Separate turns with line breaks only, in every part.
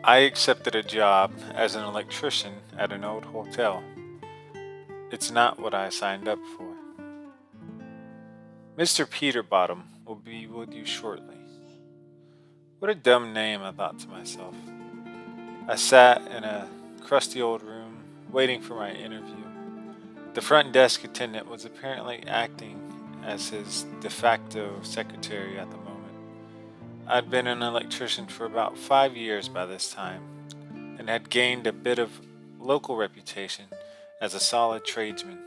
I accepted a job as an electrician at an old hotel. It's not what I signed up for. Mr. Peterbottom will be with you shortly. What a dumb name, I thought to myself. I sat in a crusty old room, waiting for my interview. The front desk attendant was apparently acting as his de facto secretary at the moment. I'd been an electrician for about 5 years by this time, and had gained a bit of local reputation as a solid tradesman.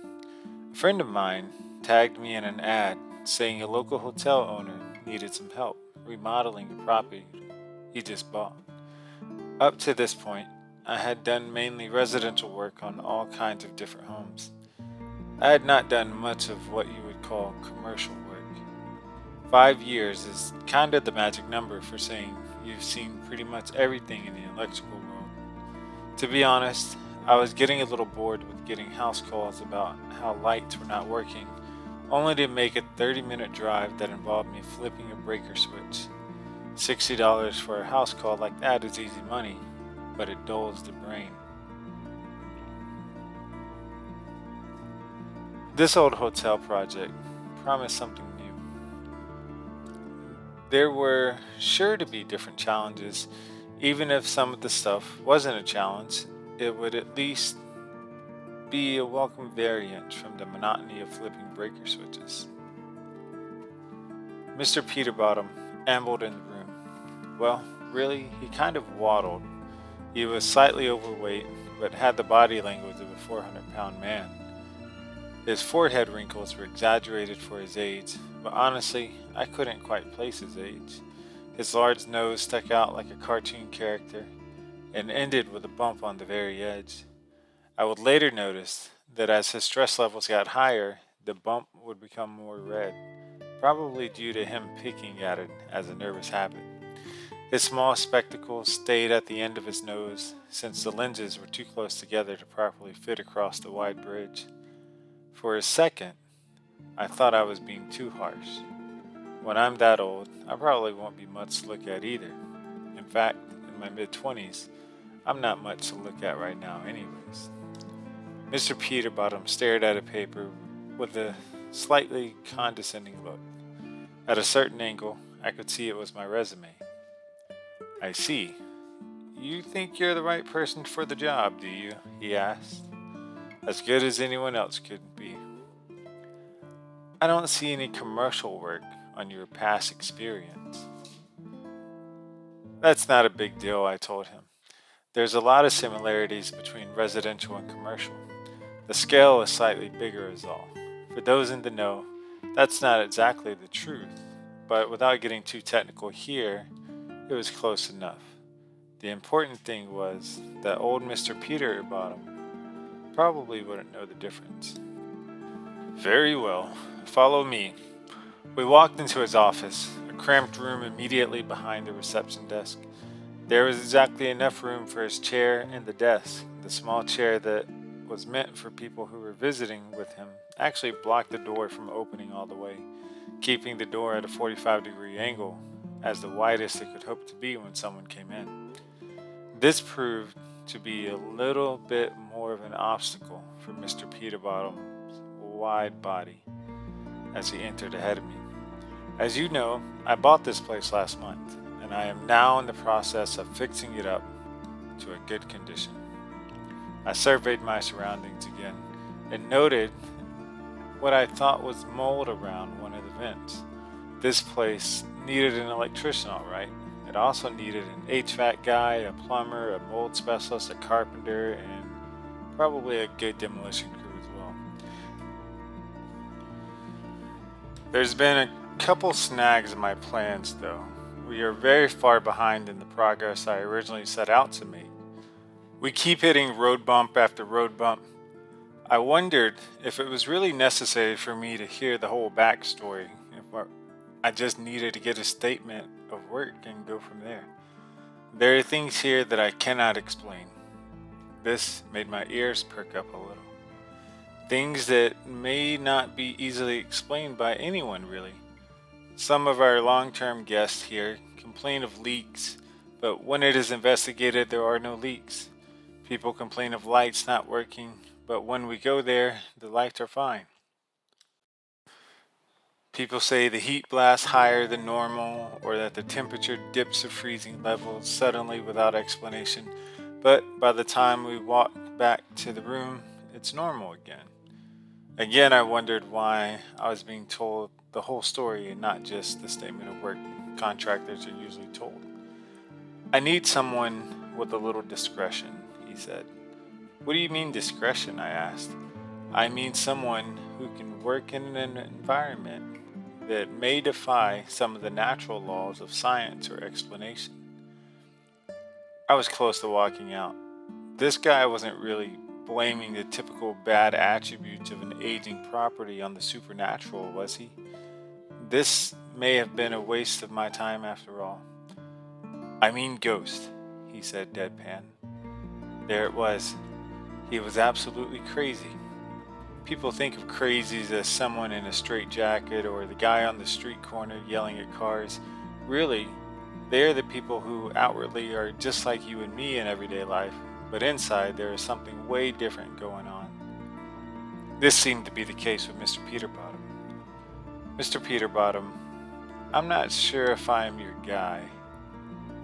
A friend of mine tagged me in an ad saying a local hotel owner needed some help remodeling a property he just bought. Up to this point, I had done mainly residential work on all kinds of different homes. I had not done much of what you would call commercial work. 5 years is kind of the magic number for saying you've seen pretty much everything in the electrical world. To be honest, I was getting a little bored with getting house calls about how lights were not working, only to make a 30-minute drive that involved me flipping a breaker switch. $60 for a house call like that is easy money, but it dulls the brain. This old hotel project promised something new. There were sure to be different challenges. Even if some of the stuff wasn't a challenge, it would at least be a welcome variant from the monotony of flipping breaker switches. Mr. Peterbottom ambled in the room. Well, really, he kind of waddled. He was slightly overweight, but had the body language of a 400-pound man. His forehead wrinkles were exaggerated for his age, but honestly, I couldn't quite place his age. His large nose stuck out like a cartoon character and ended with a bump on the very edge. I would later notice that as his stress levels got higher, the bump would become more red, probably due to him picking at it as a nervous habit. His small spectacles stayed at the end of his nose, since the lenses were too close together to properly fit across the wide bridge. For a second, I thought I was being too harsh. When I'm that old, I probably won't be much to look at either. In fact, in my mid-20s, I'm not much to look at right now anyways. Mr. Peterbottom stared at a paper with a slightly condescending look. At a certain angle, I could see it was my resume. I see. You think you're the right person for the job, do you? He asked. As good as anyone else could be. I don't see any commercial work on your past experience. That's not a big deal, I told him. There's a lot of similarities between residential and commercial. The scale is slightly bigger is all. For those in the know, that's not exactly the truth, but without getting too technical here, it was close enough. The important thing was that old Mr. Peterbottom probably wouldn't know the difference. Very well, follow me. We walked into his office, a cramped room immediately behind the reception desk. There was exactly enough room for his chair and the desk. The small chair that was meant for people who were visiting with him actually blocked the door from opening all the way, keeping the door at a 45-degree angle, as the widest it could hope to be when someone came in. This proved to be a little bit more of an obstacle for Mr. Peterbottom's wide body as he entered ahead of me. As you know, I bought this place last month, and I am now in the process of fixing it up to a good condition. I surveyed my surroundings again and noted what I thought was mold around one of the vents. This place needed an electrician, all right. It also needed an HVAC guy, a plumber, a mold specialist, a carpenter, and probably a good demolition crew as well. There's been a couple snags in my plans, though. We are very far behind in the progress I originally set out to make. We keep hitting road bump after road bump. I wondered if it was really necessary for me to hear the whole backstory, if I just needed to get a statement of work and go from there. There are things here that I cannot explain. This made my ears perk up a little. Things that may not be easily explained by anyone really. Some of our long-term guests here complain of leaks, But when it is investigated, there are no leaks. People complain of lights not working, but when we go there, the lights are fine. People say the heat blasts higher than normal or that the temperature dips to freezing levels suddenly without explanation, but by the time we walk back to the room, it's normal again. Again, I wondered why I was being told the whole story and not just the statement of work contractors are usually told. I need someone with a little discretion, he said. What do you mean discretion? I asked. I mean someone who can work in an environment that may defy some of the natural laws of science or explanation. I was close to walking out. This guy wasn't really blaming the typical bad attributes of an aging property on the supernatural, was he? This may have been a waste of my time after all. I mean ghost, he said deadpan. There it was. He was absolutely crazy. People think of crazies as someone in a straitjacket or the guy on the street corner yelling at cars. Really, they are the people who outwardly are just like you and me in everyday life, but inside there is something way different going on. This seemed to be the case with Mr. Peterbottom. Mr. Peterbottom, I'm not sure if I am your guy.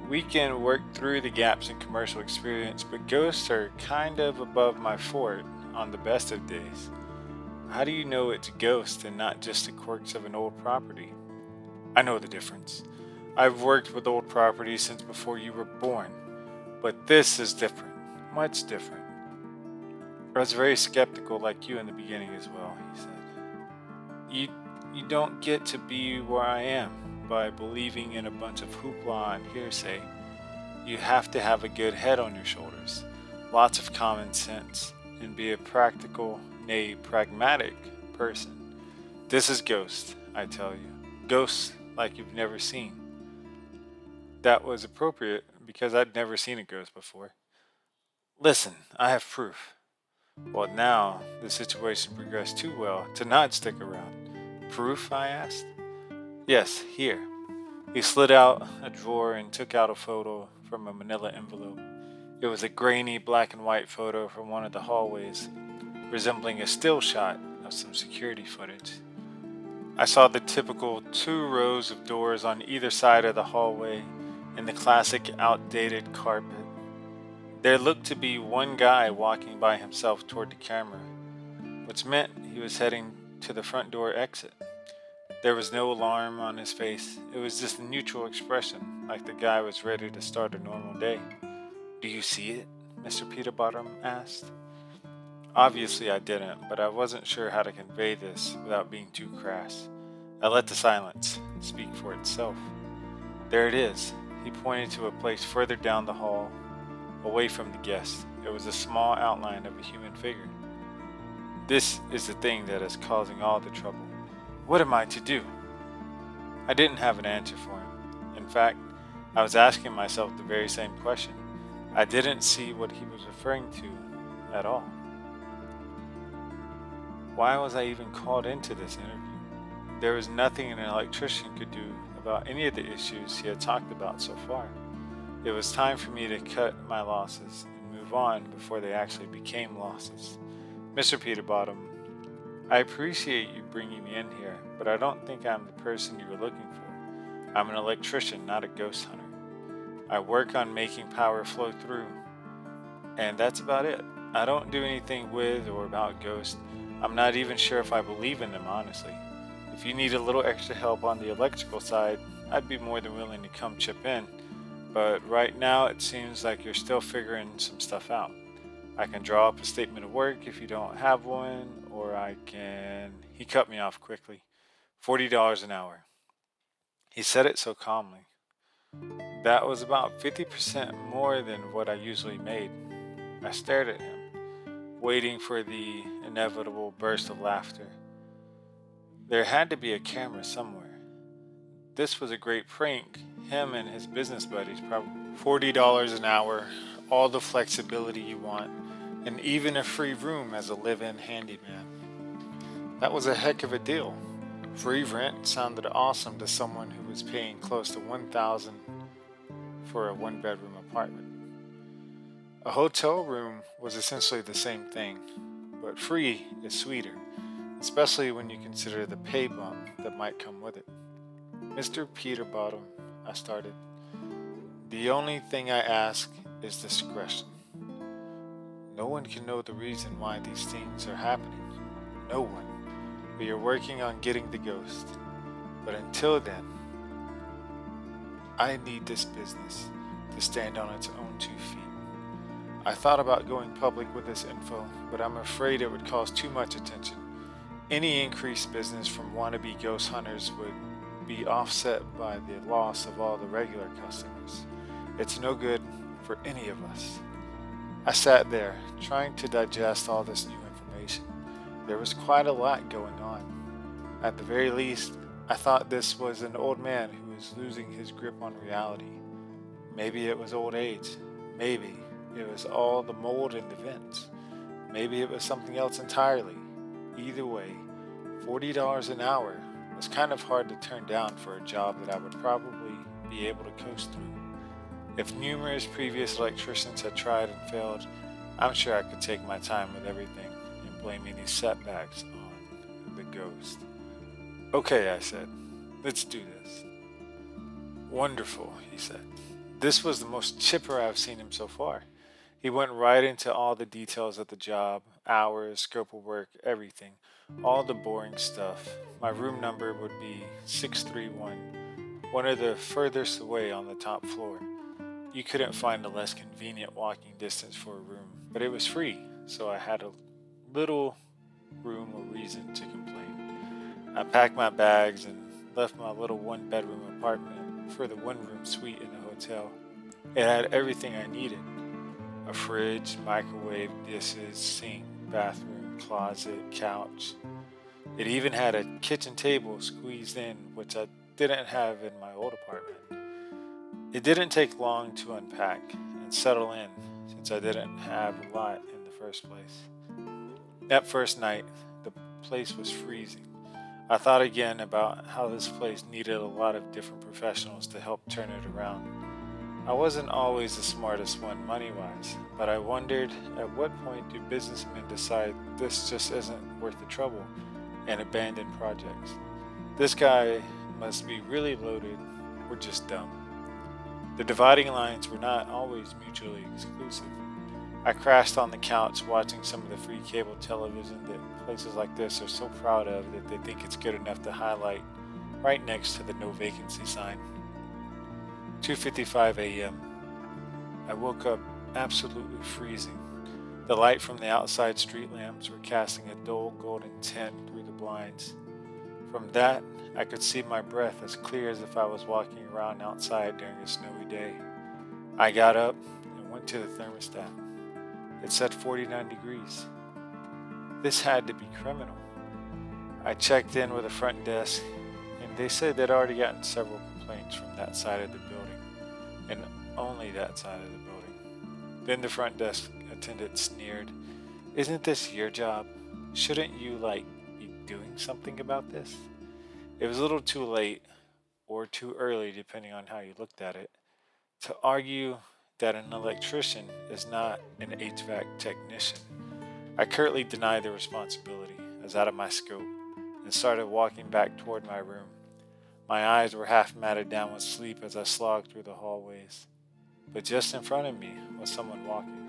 We can work through the gaps in commercial experience, but ghosts are kind of above my fort on the best of days. How do you know it's a ghost and not just the quirks of an old property? I know the difference. I've worked with old properties since before you were born, but this is different, much different. I was very skeptical like you in the beginning as well, he said. You don't get to be where I am by believing in a bunch of hoopla and hearsay. You have to have a good head on your shoulders, lots of common sense, and be a practical, nay, pragmatic person. This is Ghost, I tell you. Ghosts like you've never seen. That was appropriate because I'd never seen a ghost before. Listen, I have proof. Well, now the situation progressed too well to not stick around. Proof? I asked. Yes, here. He slid out a drawer and took out a photo from a manila envelope. It was a grainy black and white photo from one of the hallways, resembling a still shot of some security footage. I saw the typical 2 rows of doors on either side of the hallway and the classic outdated carpet. There looked to be one guy walking by himself toward the camera, which meant he was heading to the front door exit. There was no alarm on his face. It was just a neutral expression, like the guy was ready to start a normal day. Do you see it? Mr. Peterbottom asked. Obviously I didn't, but I wasn't sure how to convey this without being too crass. I let the silence speak for itself. There it is. He pointed to a place further down the hall, away from the guest. It was a small outline of a human figure. This is the thing that is causing all the trouble. What am I to do? I didn't have an answer for him. In fact, I was asking myself the very same question. I didn't see what he was referring to at all. Why was I even called into this interview? There was nothing an electrician could do about any of the issues he had talked about so far. It was time for me to cut my losses and move on before they actually became losses. Mr. Peterbottom, I appreciate you bringing me in here, but I don't think I'm the person you were looking for. I'm an electrician, not a ghost hunter. I work on making power flow through, and that's about it. I don't do anything with or about ghosts. I'm not even sure if I believe in them, honestly. If you need a little extra help on the electrical side, I'd be more than willing to come chip in. But right now, it seems like you're still figuring some stuff out. I can draw up a statement of work if you don't have one, or I can... He cut me off quickly. $40 an hour. He said it so calmly. That was about 50% more than what I usually made. I stared at him, waiting for the inevitable burst of laughter. There had to be a camera somewhere. This was a great prank. Him and his business buddies probably $40 an hour, all the flexibility you want, and even a free room as a live-in handyman. That was a heck of a deal. Free rent sounded awesome to someone who was paying close to $1,000 for a one-bedroom apartment. A hotel room was essentially the same thing, but free is sweeter, especially when you consider the pay bump that might come with it. Mr. Peterbottom, I started, the only thing I ask is discretion. No one can know the reason why these things are happening. No one. We are working on getting the ghost. But until then, I need this business to stand on its own 2 feet. I thought about going public with this info, but I'm afraid it would cause too much attention. Any increased business from wannabe ghost hunters would be offset by the loss of all the regular customers. It's no good for any of us. I sat there, trying to digest all this new information. There was quite a lot going on. At the very least, I thought this was an old man who was losing his grip on reality. Maybe it was old age. Maybe it was all the mold in the vents. Maybe it was something else entirely. Either way, $40 an hour was kind of hard to turn down for a job that I would probably be able to coast through. If numerous previous electricians had tried and failed, I'm sure I could take my time with everything and blame any setbacks on the ghost. Okay, I said, let's do this. Wonderful, he said. This was the most chipper I've seen him so far. He went right into all the details of the job, hours, scope of work, everything. All the boring stuff. My room number would be 631, one of the furthest away on the top floor. You couldn't find a less convenient walking distance for a room, but it was free, so I had a little room or reason to complain. I packed my bags and left my little one-bedroom apartment for the one-room suite in a hotel. It had everything I needed. A fridge, microwave, dishes, sink, bathroom, closet, couch. It even had a kitchen table squeezed in, which I didn't have in my old apartment. It didn't take long to unpack and settle in, since I didn't have a lot in the first place. That first night, the place was freezing. I thought again about how this place needed a lot of different professionals to help turn it around. I wasn't always the smartest one money-wise, but I wondered at what point do businessmen decide this just isn't worth the trouble and abandon projects. This guy must be really loaded or just dumb. The dividing lines were not always mutually exclusive. I crashed on the couch watching some of the free cable television that places like this are so proud of that they think it's good enough to highlight right next to the no vacancy sign. 2:55 a.m. I woke up absolutely freezing. The light from the outside street lamps were casting a dull golden tint through the blinds. From that, I could see my breath as clear as if I was walking around outside during a snowy day. I got up and went to the thermostat. It said 49 degrees. This had to be criminal. I checked in with the front desk, and they said they'd already gotten several complaints from that side of the building, and only that side of the building. Then the front desk attendant sneered, "Isn't this your job? Shouldn't you, be doing something about this?" It was a little too late, or too early depending on how you looked at it, to argue that an electrician is not an HVAC technician. I curtly denied the responsibility as out of my scope and started walking back toward my room. My eyes were half matted down with sleep as I slogged through the hallways. But just in front of me was someone walking.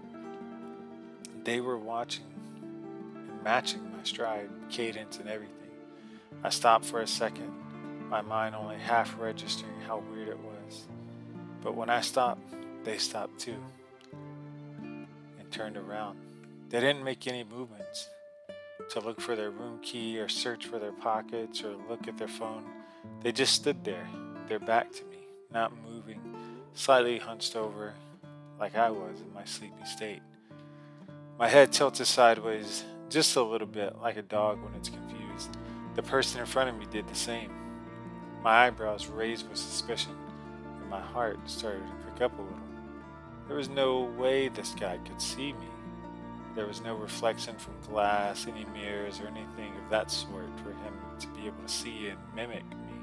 They were watching and matching my stride, cadence, and everything. I stopped for a second, my mind only half registering how weird it was. But when I stopped, they stopped too and turned around. They didn't make any movements to look for their room key or search for their pockets or look at their phone. They just stood there, their back to me, not moving, slightly hunched over like I was in my sleepy state. My head tilted sideways just a little bit like a dog when it's confused. The person in front of me did the same. My eyebrows raised with suspicion, and my heart started to pick up a little. There was no way this guy could see me. There was no reflection from glass, any mirrors, or anything of that sort for him to be able to see and mimic me.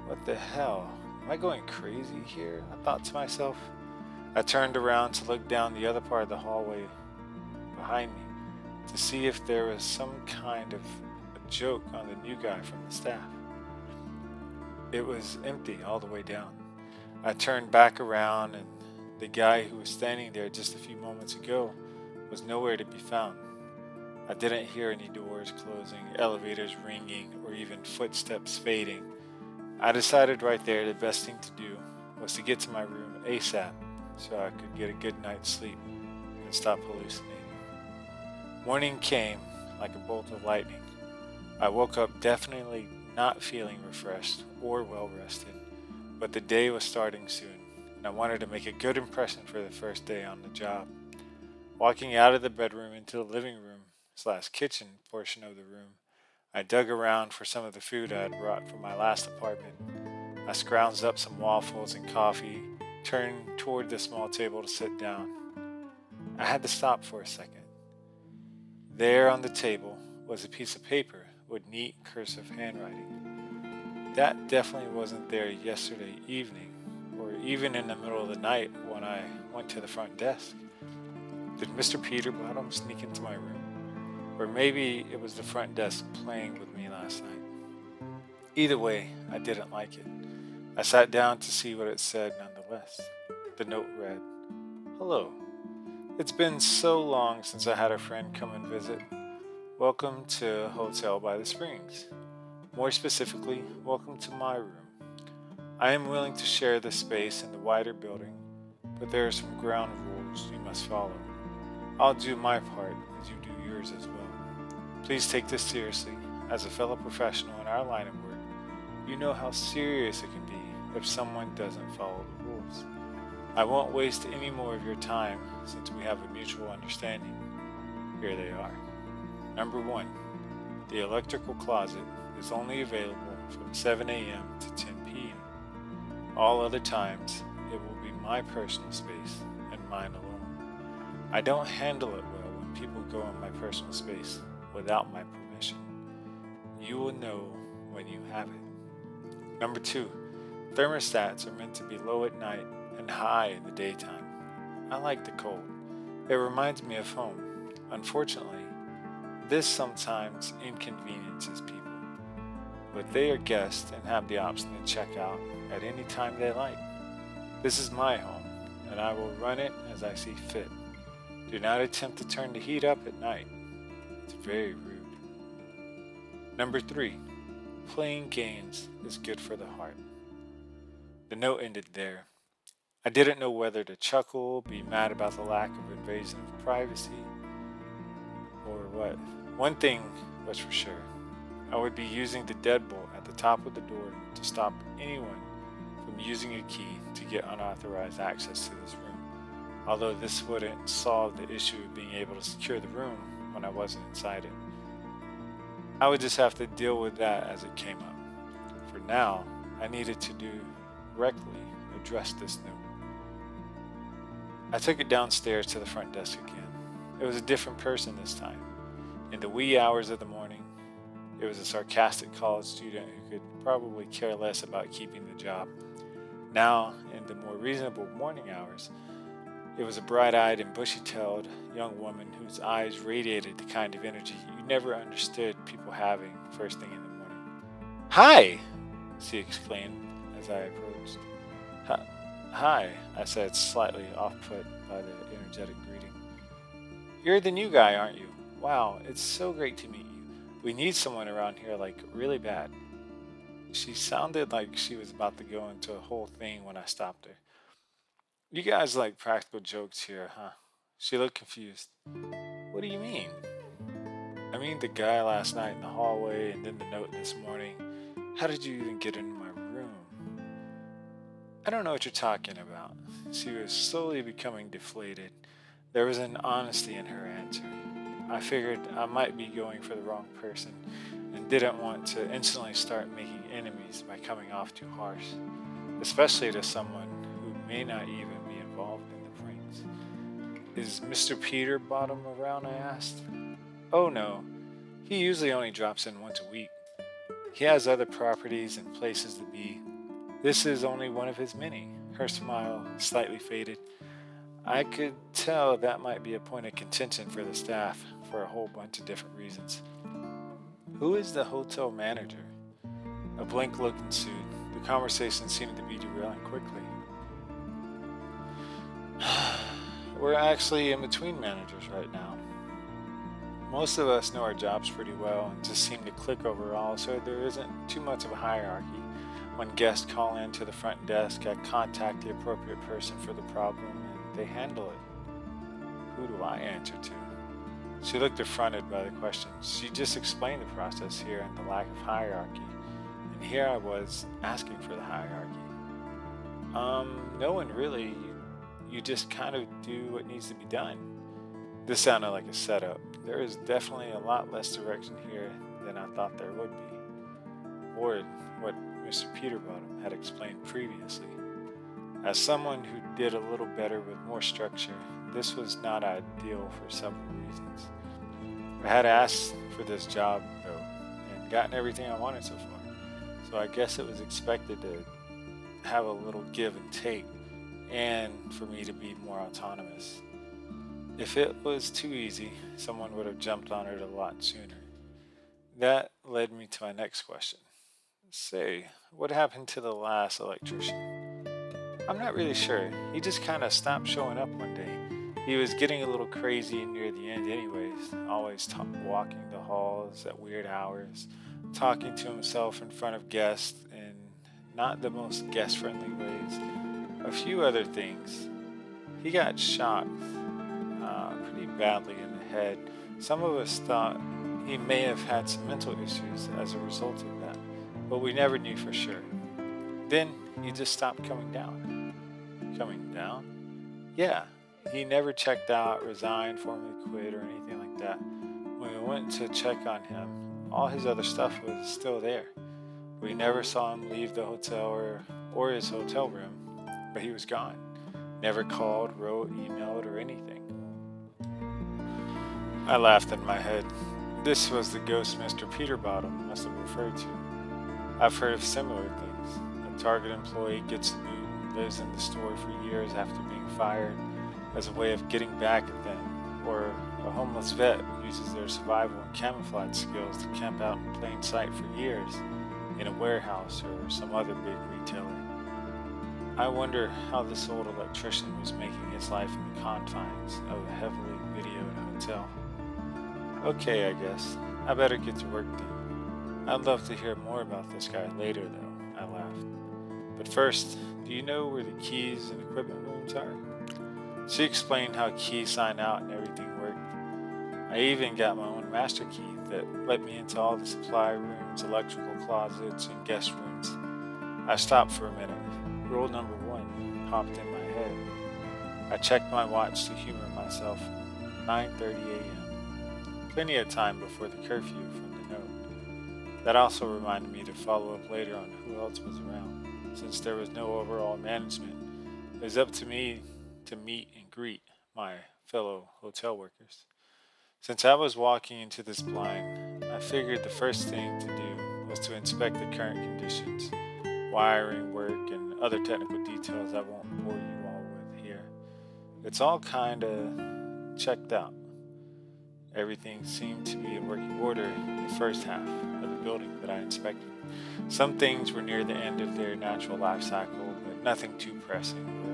What the hell? Am I going crazy here? I thought to myself. I turned around to look down the other part of the hallway behind me to see if there was some kind of a joke on the new guy from the staff. It was empty all the way down. I turned back around, and the guy who was standing there just a few moments ago was nowhere to be found. I didn't hear any doors closing, elevators ringing, or even footsteps fading. I decided right there the best thing to do was to get to my room ASAP so I could get a good night's sleep and stop hallucinating. Morning came like a bolt of lightning. I woke up definitely not feeling refreshed or well rested, but the day was starting soon, and I wanted to make a good impression for the first day on the job. Walking out of the bedroom into the living room / kitchen portion of the room, I dug around for some of the food I had brought from my last apartment. I scrounged up some waffles and coffee, turned toward the small table to sit down. I had to stop for a second. There on the table was a piece of paper with neat cursive handwriting. That definitely wasn't there yesterday evening, or even in the middle of the night when I went to the front desk. Did Mr. Peterbottom sneak into my room? Or maybe it was the front desk playing with me last night. Either way, I didn't like it. I sat down to see what it said nonetheless. The note read, "Hello. It's been so long since I had a friend come and visit. Welcome to Hotel by the Springs. More specifically, welcome to my room. I am willing to share this space in the wider building, but there are some ground rules you must follow. I'll do my part as you do yours as well. Please take this seriously. As a fellow professional in our line of work, you know how serious it can be if someone doesn't follow the rules. I won't waste any more of your time since we have a mutual understanding. Here they are. Number 1. The electrical closet is only available from 7 a.m. to 10 p.m. All other times, it will be my personal space and mine alone. I don't handle it well when people go in my personal space without my permission. You will know when you have it. Number 2. Thermostats are meant to be low at night and high in the daytime. I like the cold. It reminds me of home. Unfortunately, this sometimes inconveniences people, but they are guests and have the option to check out at any time they like. This is my home, and I will run it as I see fit. Do not attempt to turn the heat up at night. It's very rude. Number 3. Playing games is good for the heart. The note ended there. I didn't know whether to chuckle, be mad about the lack of invasion of privacy, or what. One thing was for sure. I would be using the deadbolt at the top of the door to stop anyone from using a key to get unauthorized access to this room, although this wouldn't solve the issue of being able to secure the room when I wasn't inside it. I would just have to deal with that as it came up. For now, I needed to directly address this note. I took it downstairs to the front desk again. It was a different person this time. In the wee hours of the morning, it was a sarcastic college student who could probably care less about keeping the job. Now, in the more reasonable morning hours, it was a bright-eyed and bushy-tailed young woman whose eyes radiated the kind of energy you never understood people having first thing in the morning. "Hi!" she exclaimed as I approached. "Hi," I said, slightly off-put by the energetic greeting. "You're the new guy, aren't you? Wow, it's so great to meet you. We need someone around here, like, really bad." She sounded like she was about to go into a whole thing when I stopped her. "You guys like practical jokes here, huh?" She looked confused. "What do you mean?" "I mean the guy last night in the hallway and then the note this morning. How did you even get into my room?" "I don't know what you're talking about." She was slowly becoming deflated. There was an honesty in her answer. I figured I might be going for the wrong person and didn't want to instantly start making enemies by coming off too harsh, especially to someone who may not even be involved in the pranks. "Is Mr. Peterbottom around?" I asked. "Oh no, he usually only drops in once a week. He has other properties and places to be. This is only one of his many. Her smile slightly faded. I could tell that might be a point of contention for the staff for a whole bunch of different reasons. Who is the hotel manager? A blank look ensued. The conversation seemed to be derailing quickly. We're actually in between managers right now. Most of us know our jobs pretty well and just seem to click overall, so there isn't too much of a hierarchy. When guests call in to the front desk, I contact the appropriate person for the problem and they handle it. Who do I answer to? She looked affronted by the question. She just explained the process here and the lack of hierarchy. And here I was asking for the hierarchy. No one really. You just kind of do what needs to be done. This sounded like a setup. There is definitely a lot less direction here than I thought there would be. Or what Mr. Peterbottom had explained previously. As someone who did a little better with more structure, this was not ideal for several reasons. I had asked for this job, though, and gotten everything I wanted so far, so I guess it was expected to have a little give and take, and for me to be more autonomous. If it was too easy, someone would have jumped on it a lot sooner. That led me to my next question. Say, what happened to the last electrician? I'm not really sure. He just kind of stopped showing up one day. He was getting a little crazy near the end anyways, always walking the halls at weird hours, talking to himself in front of guests in not the most guest-friendly ways. A few other things. He got shot pretty badly in the head. Some of us thought he may have had some mental issues as a result of that, but we never knew for sure. Then he just stopped coming down. Coming down? Yeah, he never checked out, resigned, formally quit, or anything like that. When we went to check on him, all his other stuff was still there. We never saw him leave the hotel or his hotel room, but he was gone. Never called, wrote, emailed, or anything. I laughed in my head. This was the ghost Mr. Peterbottom must have referred to. I've heard of similar things. A Target employee gets the boot and lives in the store for years after being fired as a way of getting back at them. Or a homeless vet uses their survival and camouflage skills to camp out in plain sight for years in a warehouse or some other big retailer. I wonder how this old electrician was making his life in the confines of a heavily videoed hotel. Okay, I guess. I better get to work then. I'd love to hear more about this guy later, though, I laughed. But first, do you know where the keys and equipment rooms are? She explained how keys sign out and everything worked. I even got my own master key that let me into all the supply rooms, electrical closets, and guest rooms. I stopped for a minute. Rule number 1 popped in my head. I checked my watch to humor myself. 9:30 a.m. Plenty of time before the curfew from the note. That also reminded me to follow up later on who else was around. Since there was no overall management, it was up to me to meet and greet my fellow hotel workers. Since I was walking into this blind, I figured the first thing to do was to inspect the current conditions, wiring work, and other technical details I won't bore you all with here. It's all kinda checked out. Everything seemed to be in working order in the first half of the building that I inspected. Some things were near the end of their natural life cycle, but nothing too pressing or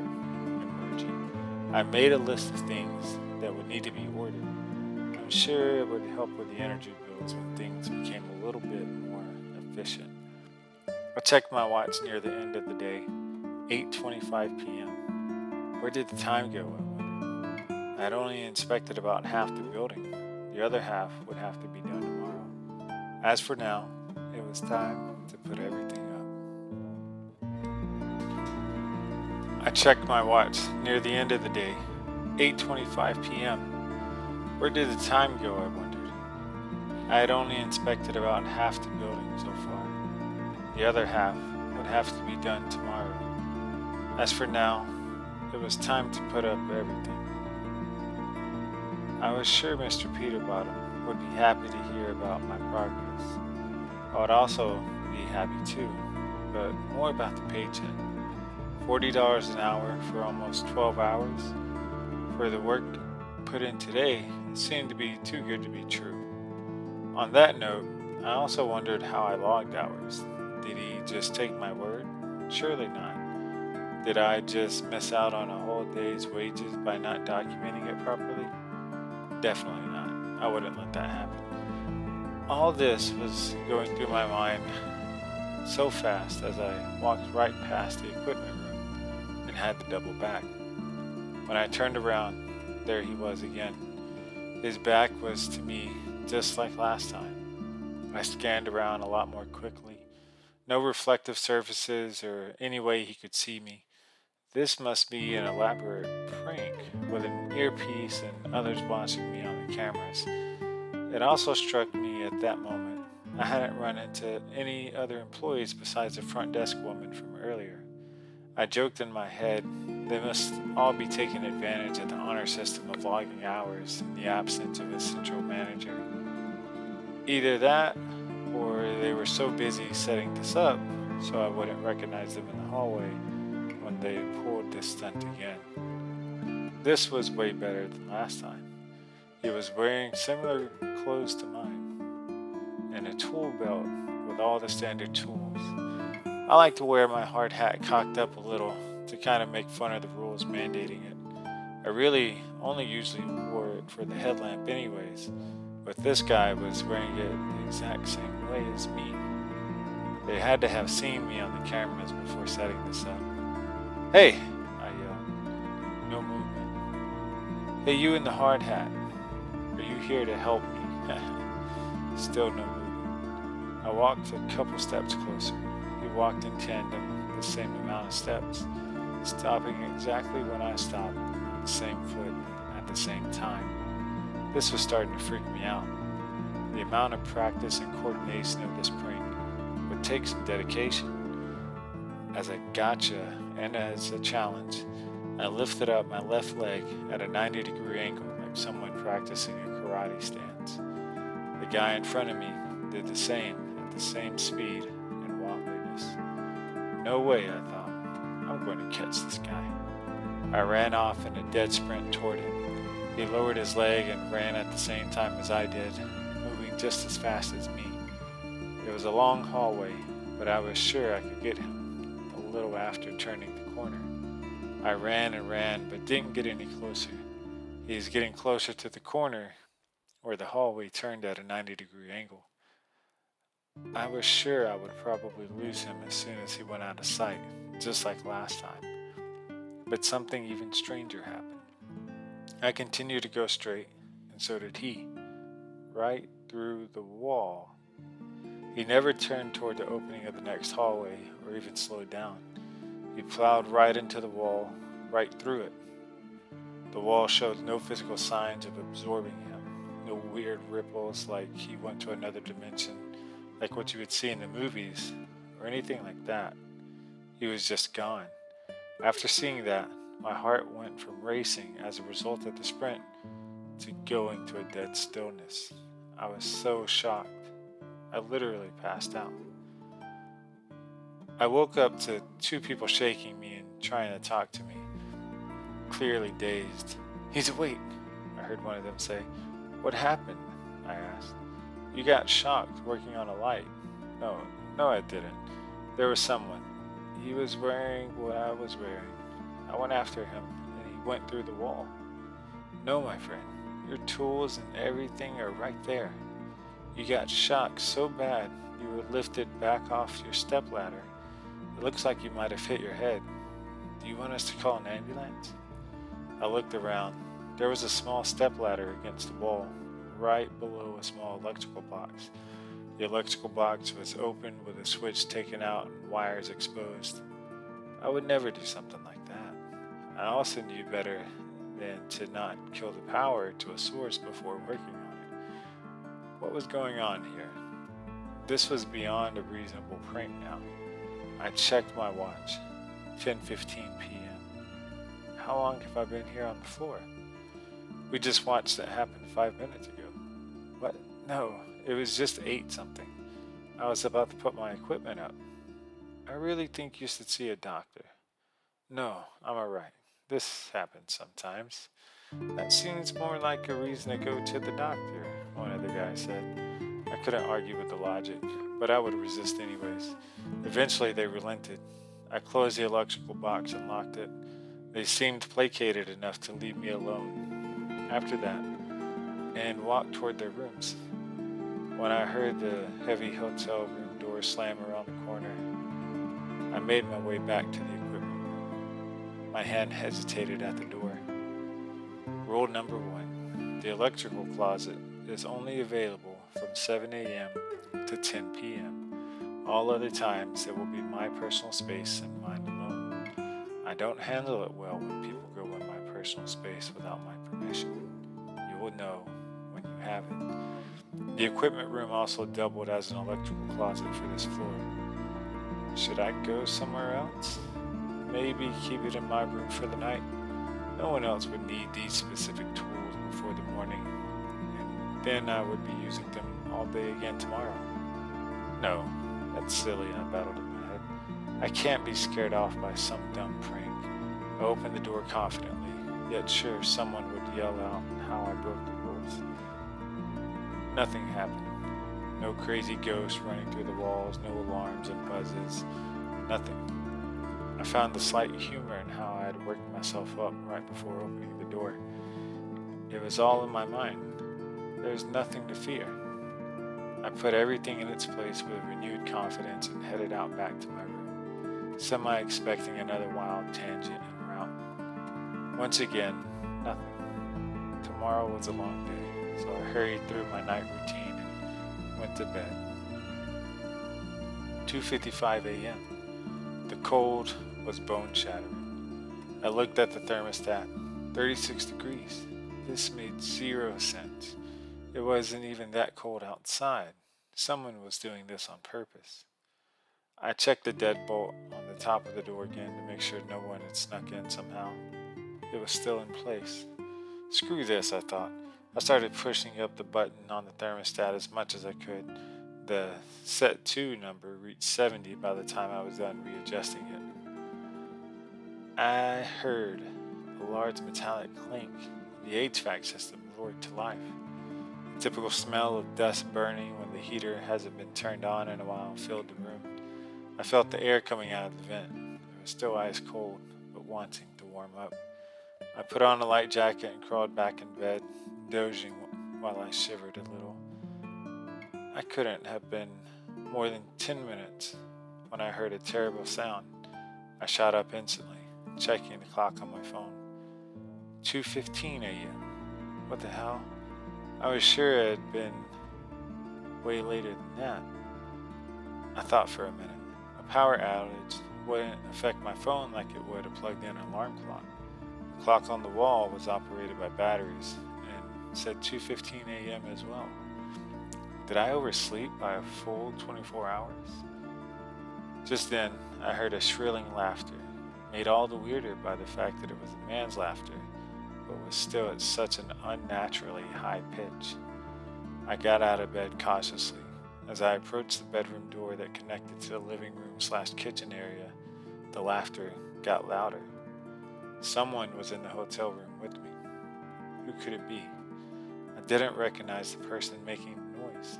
emergent. I made a list of things that would need to be ordered. I'm sure it would help with the energy bills when things became a little bit more efficient. I checked my watch near the end of the day, 8:25 p.m. Where did the time go, I wondered. I had only inspected about half the building. The other half would have to be done tomorrow. As for now, it was time to put everything up. I checked my watch near the end of the day, 8:25 p.m. Where did the time go, I wondered. I had only inspected about half the building so far. The other half would have to be done tomorrow. As for now, it was time to put up everything. I was sure Mr. Peterbottom would be happy to hear about my progress. I would also be happy too. but more about the paycheck. $40 an hour for almost 12 hours. For the work put in today, it seemed to be too good to be true. On that note, I also wondered how I logged hours. Did he just take my word? Surely not. Did I just miss out on a whole day's wages by not documenting it properly? Definitely not. I wouldn't let that happen. All this was going through my mind so fast as I walked right past the equipment room and had to double back. When I turned around, there he was again. His back was to me just like last time. I scanned around a lot more quickly. No reflective surfaces or any way he could see me. This must be an elaborate prank with an earpiece and others watching me on the cameras. It also struck me at that moment I hadn't run into any other employees besides the front desk woman from earlier. I joked in my head, they must all be taking advantage of the honor system of logging hours in the absence of a central manager. Either that, or they were so busy setting this up so I wouldn't recognize them in the hallway when they pulled this stunt again. This was way better than last time. He was wearing similar clothes to mine, and a tool belt with all the standard tools. I like to wear my hard hat cocked up a little to kind of make fun of the rules mandating it. I really only usually wore it for the headlamp anyways, but this guy was wearing it the exact same way as me. They had to have seen me on the cameras before setting this up. "Hey!" I yelled. No movement. "Hey, you in the hard hat. Are you here to help me?" Still no movement. I walked a couple steps closer. He walked in tandem, the same amount of steps, stopping exactly when I stopped, on the same foot, at the same time. This was starting to freak me out. The amount of practice and coordination of this prank would take some dedication. As a gotcha and as a challenge, I lifted up my left leg at a 90-degree angle like someone practicing a karate stance. The guy in front of me did the same at the same speed and wobbliness. No way, I thought. I'm going to catch this guy. I ran off in a dead sprint toward him. He lowered his leg and ran at the same time as I did, moving just as fast as me. It was a long hallway, but I was sure I could get him a little after turning the corner. I ran and ran, but didn't get any closer. He was getting closer to the corner where the hallway turned at a 90-degree angle. I was sure I would probably lose him as soon as he went out of sight, just like last time. But something even stranger happened. I continued to go straight, and so did he, right through the wall. He never turned toward the opening of the next hallway or even slowed down. He plowed right into the wall, right through it. The wall showed no physical signs of absorbing him, no weird ripples like he went to another dimension, like what you would see in the movies, or anything like that. He was just gone. After seeing that, my heart went from racing as a result of the sprint to going to a dead stillness. I was so shocked. I literally passed out. I woke up to two people shaking me and trying to talk to me, clearly dazed. "He's awake," I heard one of them say. "What happened?" I asked. "You got shocked working on a light." No, I didn't. There was someone. He was wearing what I was wearing. I went after him, and he went through the wall. "No, my friend, your tools and everything are right there. You got shocked so bad you were lifted back off your stepladder. It looks like you might have hit your head. Do you want us to call an ambulance?" I looked around. There was a small stepladder against the wall, right below a small electrical box. The electrical box was open with a switch taken out and wires exposed. I would never do something like that. I also knew better than to not kill the power to a source before working on it. What was going on here? This was beyond a reasonable prank now. I checked my watch. 10:15 p.m. How long have I been here on the floor? We just watched that happen 5 minutes ago. What? No, it was just 8 something. I was about to put my equipment up. I really think you should see a doctor. No, I'm alright. This happens sometimes. That seems more like a reason to go to the doctor, one of the guys said. I couldn't argue with the logic, but I would resist anyways. Eventually, they relented. I closed the electrical box and locked it. They seemed placated enough to leave me alone after that and walked toward their rooms. When I heard the heavy hotel room door slam around the corner, I made my way back to the equipment room. My hand hesitated at the door. Rule number 1. The electrical closet is only available from 7 a.m. to 10 p.m. All other times it will be my personal space and mine alone. I don't handle it well when people go in my personal space without my permission. You will know when you have it. The equipment room also doubled as an electrical closet for this floor. Should I go somewhere else? Maybe keep it in my room for the night? No one else would need these specific tools before the morning, and then I would be using them all day again tomorrow. No, that's silly, I battled in my head. I can't be scared off by some dumb prank. I opened the door confidently, yet sure someone would yell out how I broke the rules. Nothing happened. No crazy ghosts running through the walls, no alarms and buzzes, nothing. I found the slight humor in how I had worked myself up right before opening the door. It was all in my mind. There's nothing to fear. I put everything in its place with renewed confidence and headed out back to my room, semi-expecting another wild tangent en route. Once again, nothing. Tomorrow was a long day, so I hurried through my night routine and went to bed. 2:55 a.m. The cold was bone-shattering. I looked at the thermostat. 36 degrees. This made 0 sense. It wasn't even that cold outside. Someone was doing this on purpose. I checked the deadbolt on the top of the door again to make sure no one had snuck in somehow. It was still in place. Screw this, I thought. I started pushing up the button on the thermostat as much as I could. The set 2 number reached 70 by the time I was done readjusting it. I heard a large metallic clink. The HVAC system roared to life. The typical smell of dust burning when the heater hasn't been turned on in a while filled the room. I felt the air coming out of the vent. It was still ice cold, but wanting to warm up. I put on a light jacket and crawled back in bed, dozing while I shivered a little. I couldn't have been more than 10 minutes when I heard a terrible sound. I shot up instantly, checking the clock on my phone. 2:15 a.m. What the hell? I was sure it had been way later than that. I thought for a minute. A power outage wouldn't affect my phone like it would a plugged-in alarm clock. The clock on the wall was operated by batteries and said 2:15 a.m. as well. Did I oversleep by a full 24 hours? Just then, I heard a shrilling laughter, made all the weirder by the fact that it was a man's laughter, but was still at such an unnaturally high pitch. I got out of bed cautiously. As I approached the bedroom door that connected to the living room/kitchen area, the laughter got louder. Someone was in the hotel room with me. Who could it be? I didn't recognize the person making the noise.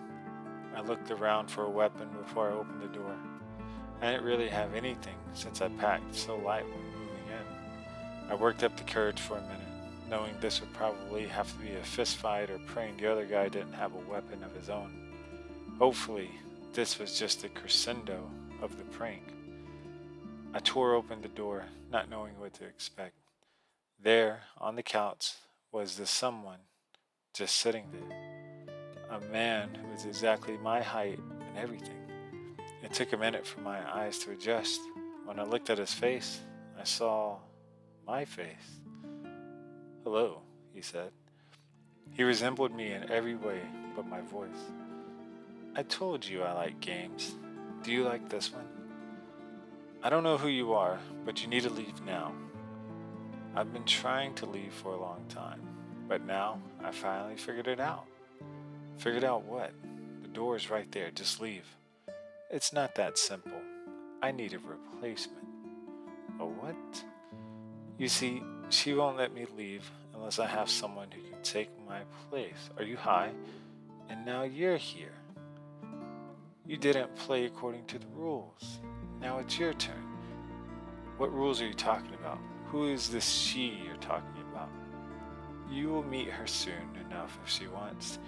I looked around for a weapon before I opened the door. I didn't really have anything since I packed so light when moving in. I worked up the courage for a minute, knowing this would probably have to be a fist fight or praying the other guy didn't have a weapon of his own. Hopefully, this was just the crescendo of the prank. I tore open the door, not knowing what to expect. There, on the couch, was the someone just sitting there. A man who was exactly my height and everything. It took a minute for my eyes to adjust. When I looked at his face, I saw my face. "Hello," he said. He resembled me in every way but my voice. "I told you I like games. Do you like this one?" "I don't know who you are, but you need to leave now." "I've been trying to leave for a long time, but now I finally figured it out." "Figured out what?" "The door is right there, just leave." "It's not that simple." I need a replacement. A what? You see, she won't let me leave unless I have someone who can take my place. Are you high? And now you're here. You didn't play according to the rules. Now it's your turn. What rules are you talking about? Who is this she you're talking about? You will meet her soon enough if she wants.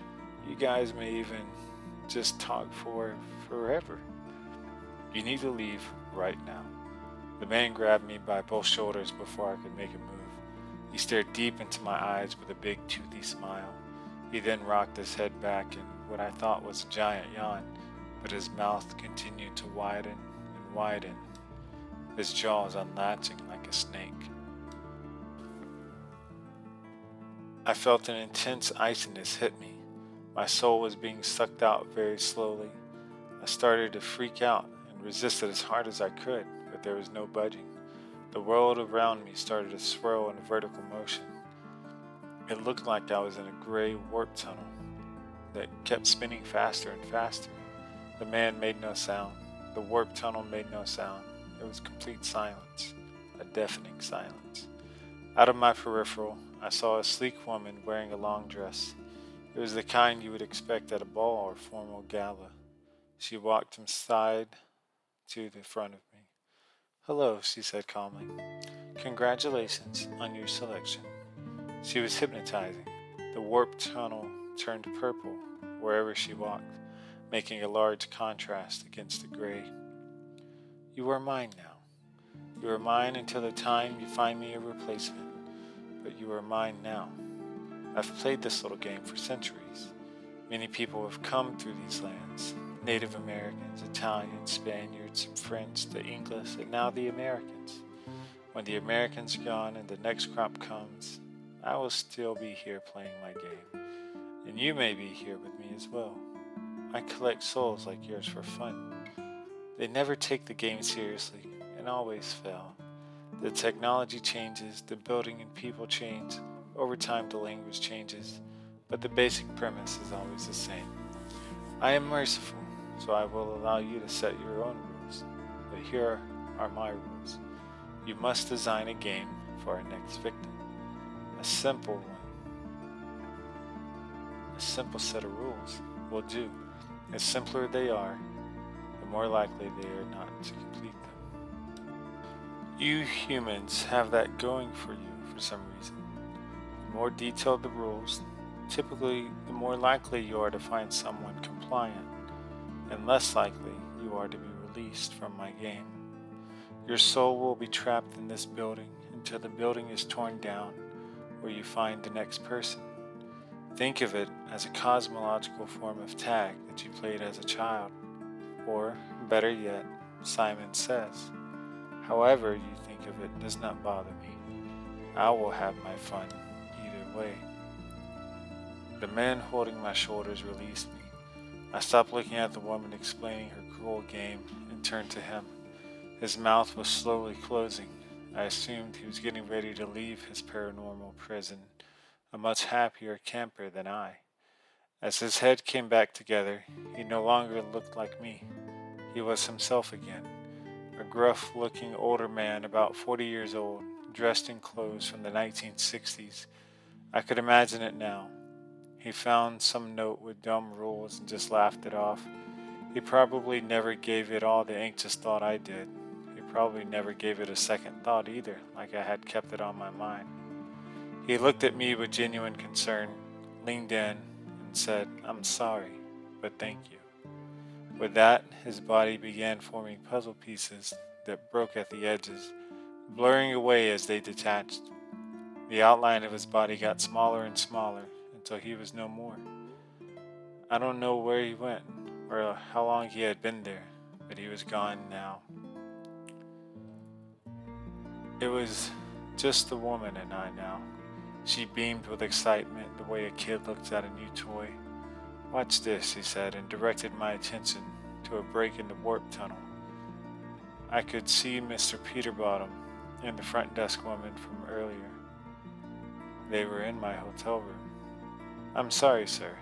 You guys may even just talk for forever. You need to leave right now. The man grabbed me by both shoulders before I could make a move. He stared deep into my eyes with a big toothy smile. He then rocked his head back in what I thought was a giant yawn, but his mouth continued to widen and widen, his jaws unlatching like a snake. I felt an intense iciness hit me. My soul was being sucked out very slowly. I started to freak out and resisted as hard as I could, but there was no budging. The world around me started to swirl in a vertical motion. It looked like I was in a gray warp tunnel that kept spinning faster and faster. The man made no sound. The warp tunnel made no sound. It was complete silence, a deafening silence. Out of my peripheral, I saw a sleek woman wearing a long dress. It was the kind you would expect at a ball or formal gala. She walked from side to the front of me. "Hello," she said calmly. "Congratulations on your selection." She was hypnotizing. The warp tunnel turned purple wherever she walked, making a large contrast against the gray. "You are mine now. You are mine until the time you find me a replacement, but you are mine now. I've played this little game for centuries. Many people have come through these lands. Native Americans, Italians, Spaniards, French, the English, and now the Americans. When the Americans are gone and the next crop comes, I will still be here playing my game. And you may be here with me as well. I collect souls like yours for fun. They never take the game seriously and always fail. The technology changes, the building and people change. Over time the language changes, but the basic premise is always the same. I am merciful, so I will allow you to set your own rules. But here are my rules. You must design a game for our next victim. A simple one. A simple set of rules will do. The simpler they are, the more likely they are not to complete them. You humans have that going for you for some reason. The more detailed the rules, typically the more likely you are to find someone compliant, and less likely you are to be released from my game. Your soul will be trapped in this building until the building is torn down, where you find the next person. Think of it as a cosmological form of tag that you played as a child, or, better yet, Simon Says. However you think of it does not bother me. I will have my fun either way. The man holding my shoulders released me. I stopped looking at the woman explaining her cruel game and turned to him. His mouth was slowly closing. I assumed he was getting ready to leave his paranormal prison, a much happier camper than I. As his head came back together, he no longer looked like me. He was himself again, a gruff-looking older man about 40 years old, dressed in clothes from the 1960s. I could imagine it now. He found some note with dumb rules and just laughed it off. He probably never gave it all the anxious thought I did. He probably never gave it a second thought either, like I had kept it on my mind. He looked at me with genuine concern, leaned in, and said, "I'm sorry, but thank you." With that, his body began forming puzzle pieces that broke at the edges, blurring away as they detached. The outline of his body got smaller and smaller until he was no more. I don't know where he went or how long he had been there, but he was gone now. It was just the woman and I now. She beamed with excitement the way a kid looks at a new toy. "Watch this," he said, and directed my attention to a break in the warp tunnel. I could see Mr. Peterbottom and the front desk woman from earlier. They were in my hotel room. "I'm sorry, sir.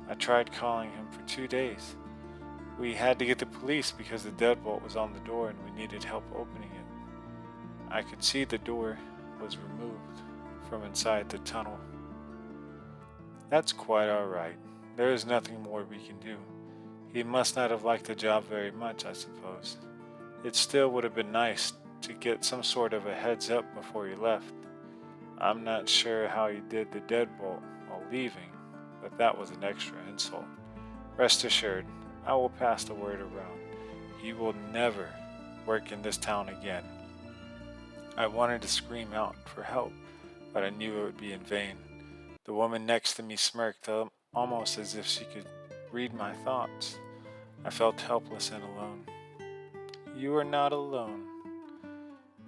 I tried calling him for 2 days. We had to get the police because the deadbolt was on the door and we needed help opening it. I could see the door was removed from inside the tunnel. That's quite all right. There is nothing more we can do. He must not have liked the job very much, I suppose. It still would have been nice to get some sort of a heads up before he left. I'm not sure how he did the deadbolt while leaving, but that was an extra insult. Rest assured, I will pass the word around. He will never work in this town again. I wanted to scream out for help, but I knew it would be in vain. The woman next to me smirked, almost as if she could read my thoughts. I felt helpless and alone. You are not alone.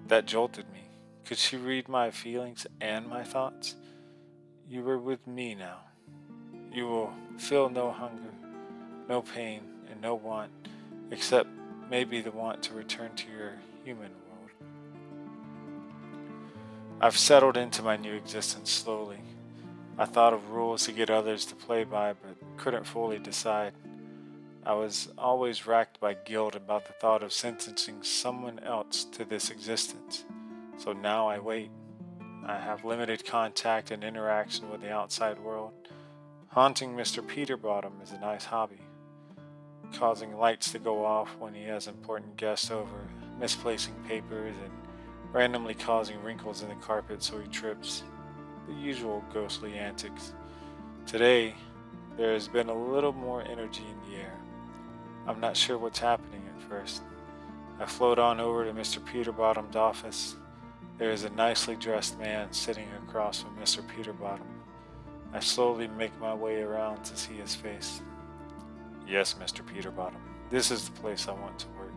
That jolted me. Could she read my feelings and my thoughts? You are with me now. You will feel no hunger, no pain, and no want, except maybe the want to return to your human world. I've settled into my new existence slowly. I thought of rules to get others to play by, but couldn't fully decide. I was always racked by guilt about the thought of sentencing someone else to this existence. So now I wait. I have limited contact and interaction with the outside world. Haunting Mr. Peterbottom is a nice hobby. Causing lights to go off when he has important guests over, misplacing papers, and randomly causing wrinkles in the carpet so he trips. The usual ghostly antics. Today, there has been a little more energy in the air. I'm not sure what's happening at first. I float on over to Mr. Peterbottom's office. There is a nicely dressed man sitting across from Mr. Peterbottom. I slowly make my way around to see his face. Yes, Mr. Peterbottom, this is the place I want to work.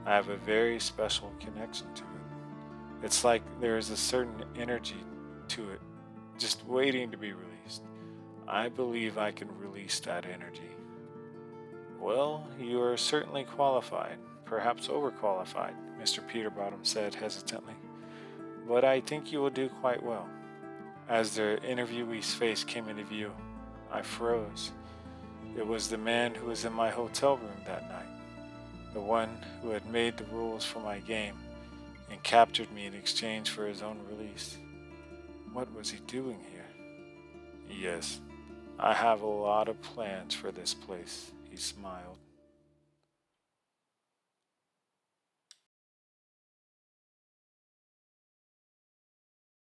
I have a very special connection to it. It's like there is a certain energy to it, just waiting to be released. I believe I can release that energy. Well, you are certainly qualified, perhaps overqualified, Mr. Peterbottom said hesitantly. But I think you will do quite well. As the interviewee's face came into view, I froze. It was the man who was in my hotel room that night, the one who had made the rules for my game and captured me in exchange for his own release. What was he doing here? Yes, I have a lot of plans for this place, he smiled.